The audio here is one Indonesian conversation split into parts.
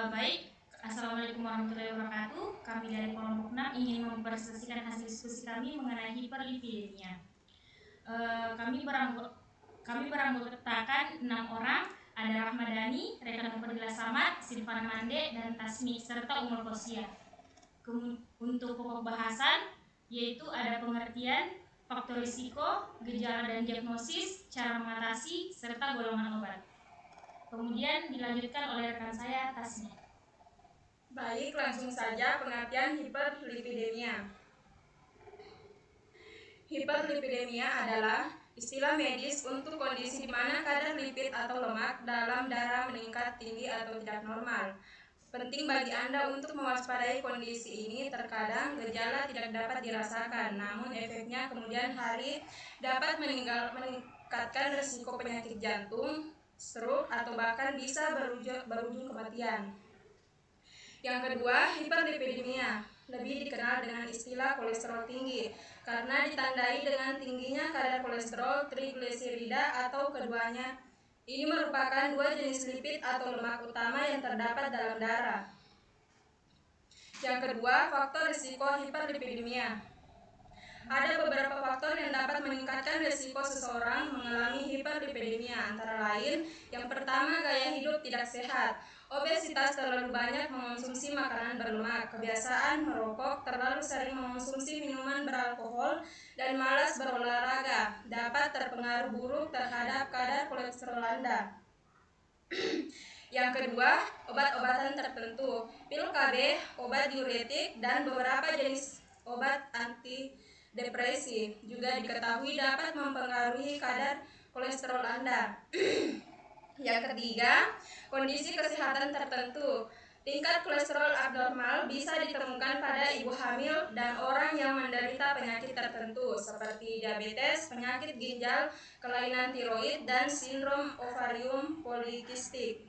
Baik, Assalamualaikum warahmatullahi wabarakatuh. Kami dari kelompok 6 ingin mempresentasikan hasil diskusi kami mengenai hiperlipidemia. Kami beranggotakan 6 orang, ada Rahmadani, Rekan Fadila Samad, Silvana Mande, dan Tasmi, serta Umul Kosia. Untuk pokok bahasan yaitu ada pengertian, faktor risiko, gejala dan diagnosis, cara mengatasi, serta golongan obat. Kemudian dilanjutkan oleh rekan saya, Tasmi. Baik, langsung saja pengertian hiperlipidemia. Hiperlipidemia adalah istilah medis untuk kondisi di mana kadar lipid atau lemak dalam darah meningkat tinggi atau tidak normal. Penting bagi Anda untuk mewaspadai kondisi ini. Terkadang gejala tidak dapat dirasakan, namun efeknya kemudian hari dapat meningkatkan risiko penyakit jantung, stroke, atau bahkan bisa berujung kematian. Yang kedua, hiperlipidemia, lebih dikenal dengan istilah kolesterol tinggi, karena ditandai dengan tingginya kadar kolesterol, trigliserida, atau keduanya. Ini merupakan dua jenis lipid atau lemak utama yang terdapat dalam darah. Yang kedua, faktor risiko hiperlipidemia. Ada beberapa faktor yang dapat meningkatkan risiko seseorang mengalami hiperlipidemia, antara lain, yang pertama, gaya hidup tidak sehat. Obesitas, terlalu banyak mengonsumsi makanan berlemak, kebiasaan merokok, terlalu sering mengonsumsi minuman beralkohol, dan malas berolahraga dapat terpengaruh buruk terhadap kadar kolesterol Anda. Yang kedua, obat-obatan tertentu, pil KB, obat diuretik, dan beberapa jenis obat antidepresi juga diketahui dapat mempengaruhi kadar kolesterol Anda. Yang ketiga, kondisi kesehatan tertentu. Tingkat kolesterol abnormal bisa ditemukan pada ibu hamil dan orang yang menderita penyakit tertentu seperti diabetes, penyakit ginjal, kelainan tiroid, dan sindrom ovarium polikistik.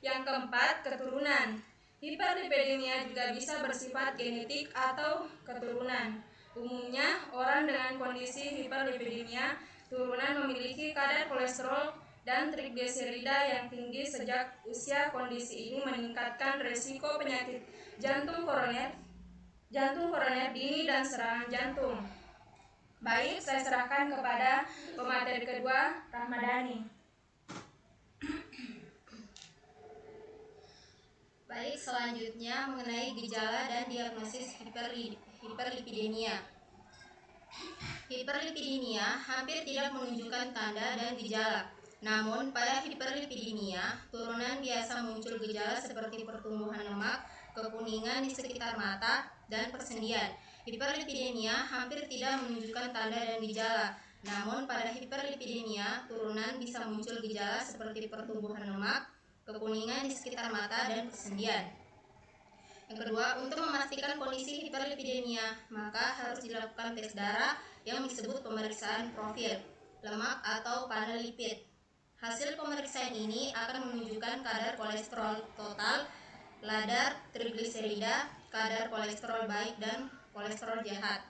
Yang keempat, keturunan. Hiperlipidemia juga bisa bersifat genetik atau keturunan. Umumnya, orang dengan kondisi hiperlipidemia turunan memiliki kadar kolesterol dan trigliserida yang tinggi sejak usia. Kondisi ini meningkatkan risiko penyakit jantung koroner dini dan serangan jantung. Baik, saya serahkan kepada pemateri kedua, Rahmadani. Baik, selanjutnya mengenai gejala dan diagnosis hiperlipidemia. Hiperlipidemia hampir tidak menunjukkan tanda dan gejala. Namun, pada hiperlipidemia, turunan biasa muncul gejala seperti pertumbuhan lemak, kekuningan di sekitar mata, dan persendian. Hiperlipidemia hampir tidak menunjukkan tanda dan gejala. Namun, pada hiperlipidemia, turunan bisa muncul gejala seperti pertumbuhan lemak, kekuningan di sekitar mata, dan persendian. Yang kedua, untuk memastikan kondisi hiperlipidemia, maka harus dilakukan tes darah yang disebut pemeriksaan profil lemak atau panel lipid. Hasil pemeriksaan ini akan menunjukkan kadar kolesterol total, kadar trigliserida, kadar kolesterol baik, dan kolesterol jahat.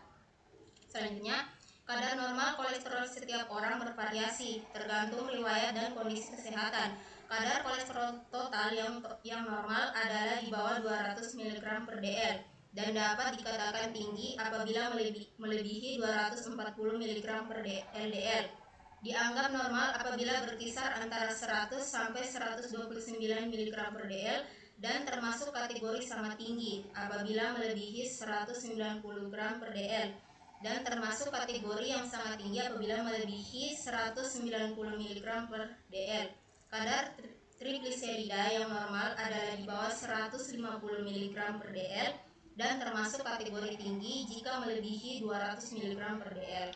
Selanjutnya, kadar normal kolesterol setiap orang bervariasi tergantung riwayat dan kondisi kesehatan. Kadar kolesterol total yang normal adalah di bawah 200 mg per dl dan dapat dikatakan tinggi apabila melebihi 240 mg per LDL. Dianggap normal apabila berkisar antara 100 sampai 129 mg per dl dan termasuk kategori sangat tinggi apabila melebihi 190 gram per dl dan termasuk kategori yang sangat tinggi apabila melebihi 190 mg per dl. Kadar trigliserida yang normal adalah di bawah 150 mg per dl dan termasuk kategori tinggi jika melebihi 200 mg per dl.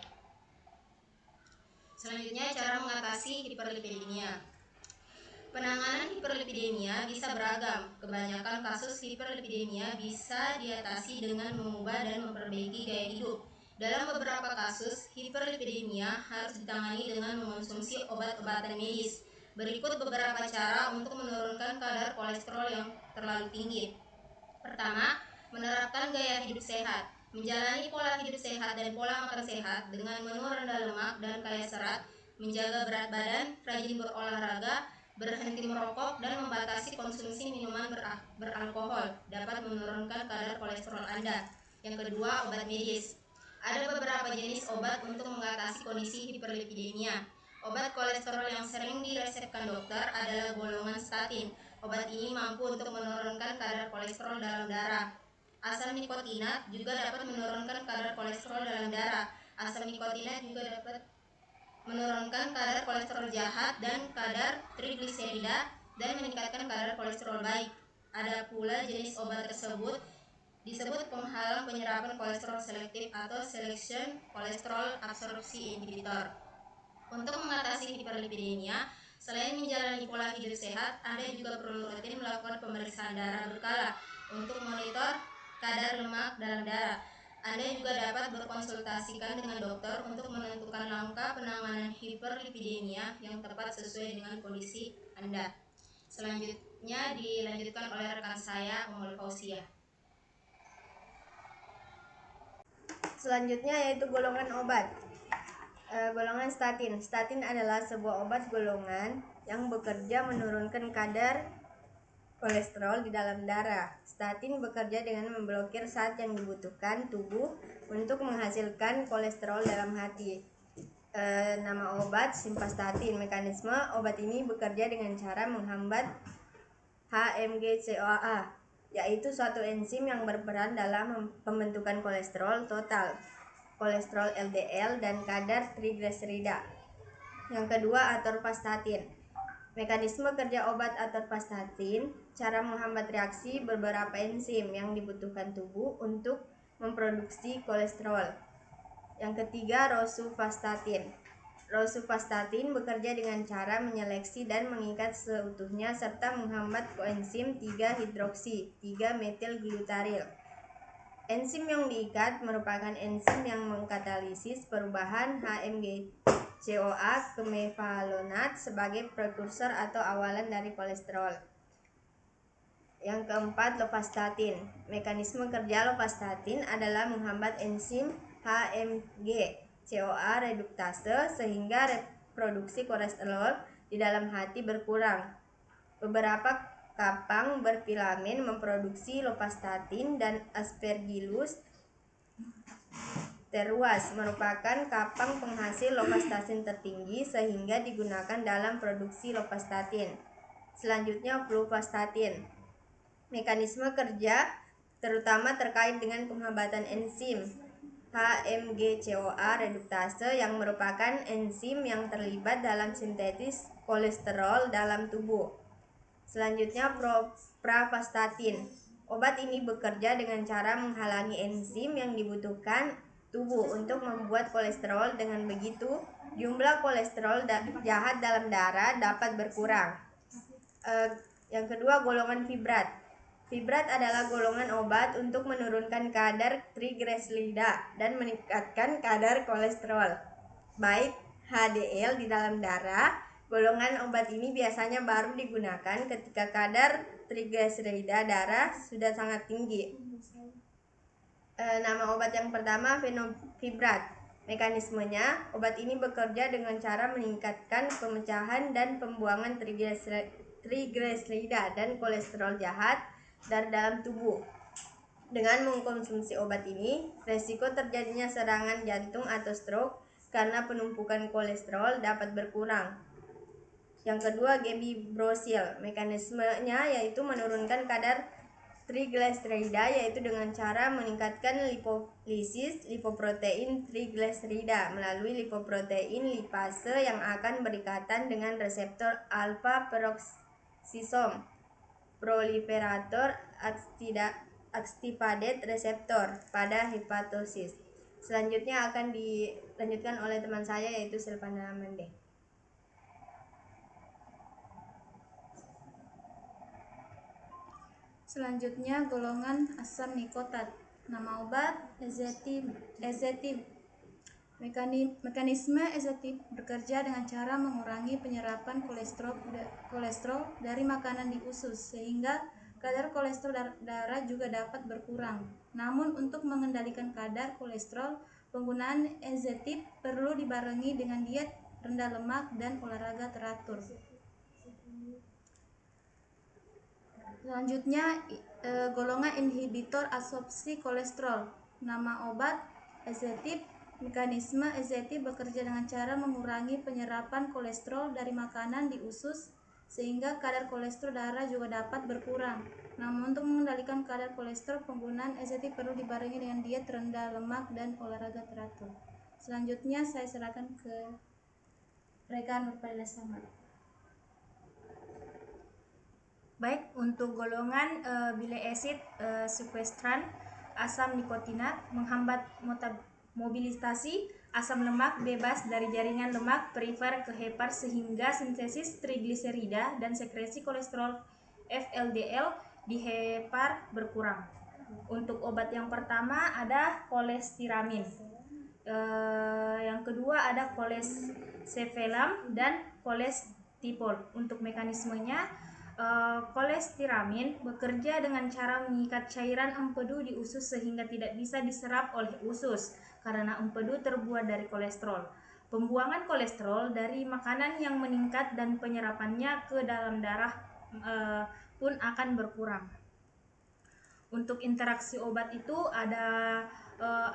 Selanjutnya, cara mengatasi hiperlipidemia. Penanganan hiperlipidemia bisa beragam. Kebanyakan kasus hiperlipidemia bisa diatasi dengan mengubah dan memperbaiki gaya hidup. Dalam beberapa kasus, hiperlipidemia harus ditangani dengan mengonsumsi obat-obatan medis. Berikut beberapa cara untuk menurunkan kadar kolesterol yang terlalu tinggi. Pertama, menerapkan gaya hidup sehat. Menjalani pola hidup sehat dan pola makan sehat dengan menu rendah lemak dan kaya serat, menjaga berat badan, rajin berolahraga, berhenti merokok, dan membatasi konsumsi minuman beralkohol dapat menurunkan kadar kolesterol Anda. Yang kedua, obat medis. Ada beberapa jenis obat untuk mengatasi kondisi hiperlipidemia. Obat kolesterol yang sering diresepkan dokter adalah golongan statin. Obat ini mampu untuk menurunkan kadar kolesterol dalam darah. Asam nikotinat juga dapat menurunkan kadar kolesterol dalam darah. Asam nikotinat juga dapat menurunkan kadar kolesterol jahat dan kadar trigliserida dan meningkatkan kadar kolesterol baik. Ada pula jenis obat tersebut disebut penghalang penyerapan kolesterol selektif atau selection kolesterol absorpsi inhibitor. Untuk mengatasi hiperlipidemia, selain menjalani pola hidup sehat, Anda juga perlu rutin melakukan pemeriksaan darah berkala untuk monitor kadar lemak dalam darah. Anda juga dapat berkonsultasikan dengan dokter untuk menentukan langkah penanganan hiperlipidemia yang tepat sesuai dengan kondisi Anda. Selanjutnya dilanjutkan oleh rekan saya, Ummul Fauziah. Selanjutnya yaitu golongan obat. Golongan statin. Statin adalah sebuah obat golongan yang bekerja menurunkan kadar kolesterol di dalam darah. Statin bekerja dengan memblokir zat yang dibutuhkan tubuh untuk menghasilkan kolesterol dalam hati. Nama obat simvastatin. Mekanisme obat ini bekerja dengan cara menghambat HMG-CoA, yaitu suatu enzim yang berperan dalam pembentukan kolesterol total, kolesterol LDL, dan kadar trigliserida. Yang kedua, atorvastatin. Mekanisme kerja obat atorvastatin, cara menghambat reaksi beberapa enzim yang dibutuhkan tubuh untuk memproduksi kolesterol. Yang ketiga, rosuvastatin. Rosuvastatin bekerja dengan cara menyeleksi dan mengikat seutuhnya serta menghambat koenzim 3-hidroksi 3-metilglutaril. Enzim yang diikat merupakan enzim yang mengkatalisis perubahan HMG-CoA ke mevalonat sebagai prekursor atau awalan dari kolesterol. Yang keempat, lovastatin. Mekanisme kerja lovastatin adalah menghambat enzim HMG-CoA reduktase sehingga reproduksi kolesterol di dalam hati berkurang. Beberapa kapang berfilamen memproduksi lovastatin dan Aspergillus teruas merupakan kapang penghasil lovastatin tertinggi sehingga digunakan dalam produksi lovastatin. Selanjutnya, fluvastatin. Mekanisme kerja terutama terkait dengan penghambatan enzim HMG-CoA reduktase yang merupakan enzim yang terlibat dalam sintesis kolesterol dalam tubuh. Selanjutnya, pravastatin. Obat ini bekerja dengan cara menghalangi enzim yang dibutuhkan tubuh untuk membuat kolesterol. Dengan begitu, jumlah kolesterol jahat dalam darah dapat berkurang. Yang kedua, golongan fibrat. Fibrat adalah golongan obat untuk menurunkan kadar trigliserida dan meningkatkan kadar kolesterol, baik HDL di dalam darah. Golongan obat ini biasanya baru digunakan ketika kadar trigliserida darah sudah sangat tinggi. Nama obat yang pertama, fenofibrat. Mekanismenya, obat ini bekerja dengan cara meningkatkan pemecahan dan pembuangan trigliserida dan kolesterol jahat dari dalam tubuh. Dengan mengkonsumsi obat ini, resiko terjadinya serangan jantung atau stroke karena penumpukan kolesterol dapat berkurang. Yang kedua, gebribrosil. Mekanismenya yaitu menurunkan kadar trigliserida yaitu dengan cara meningkatkan lipolisis lipoprotein trigliserida melalui lipoprotein lipase yang akan berikatan dengan reseptor alpha peroksisom proliferator activated reseptor pada hepatosis. Selanjutnya akan dilanjutkan oleh teman saya yaitu Silvana Mande. Selanjutnya, golongan asam nikotat. Nama obat ezetib. Mekanisme ezetib bekerja dengan cara mengurangi penyerapan kolesterol dari makanan di usus sehingga kadar kolesterol darah juga dapat berkurang. Namun untuk mengendalikan kadar kolesterol, penggunaan ezetib perlu dibarengi dengan diet rendah lemak dan olahraga teratur. Selanjutnya golongan inhibitor absorpsi kolesterol. Nama obat ezetip. Mekanisme ezetip bekerja dengan cara mengurangi penyerapan kolesterol dari makanan di usus sehingga kadar kolesterol darah juga dapat berkurang. Namun untuk mengendalikan kadar kolesterol, penggunaan ezetip perlu dibarengi dengan diet rendah lemak dan olahraga teratur. Selanjutnya saya serahkan ke rekan Nurfadila Samad. Baik, untuk golongan bile acid sequestran, asam nikotinat menghambat mobilisasi asam lemak bebas dari jaringan lemak perifer ke hepar sehingga sintesis trigliserida dan sekresi kolesterol FLDL di hepar berkurang. Untuk obat yang pertama ada kolestiramin. Yang kedua ada kolestevelam dan kolestipol. Untuk mekanismenya, kolestiramin bekerja dengan cara mengikat cairan empedu di usus sehingga tidak bisa diserap oleh usus karena empedu terbuat dari kolesterol. Pembuangan kolesterol dari makanan yang meningkat dan penyerapannya ke dalam darah pun akan berkurang. Untuk interaksi obat itu ada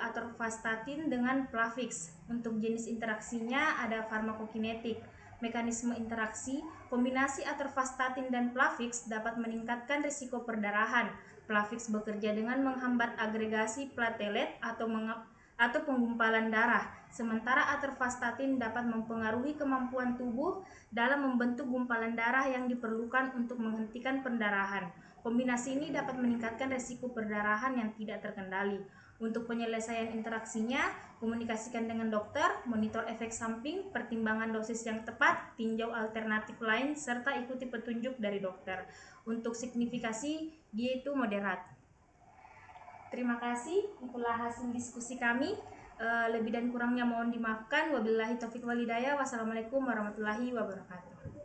atorvastatin dengan Plavix. Untuk jenis interaksinya ada farmakokinetik. Mekanisme interaksi, kombinasi atorvastatin dan Plavix dapat meningkatkan risiko perdarahan. Plavix bekerja dengan menghambat agregasi platelet atau penggumpalan darah, sementara atorvastatin dapat mempengaruhi kemampuan tubuh dalam membentuk gumpalan darah yang diperlukan untuk menghentikan pendarahan. Kombinasi ini dapat meningkatkan risiko perdarahan yang tidak terkendali. Untuk penyelesaian interaksinya, komunikasikan dengan dokter, monitor efek samping, pertimbangan dosis yang tepat, tinjau alternatif lain, serta ikuti petunjuk dari dokter. Untuk signifikasi, dia itu moderat. Terima kasih, itulah hasil diskusi kami. Lebih dan kurangnya mohon dimaafkan. Wabillahi taufiq wal hidayah. Wassalamualaikum warahmatullahi wabarakatuh.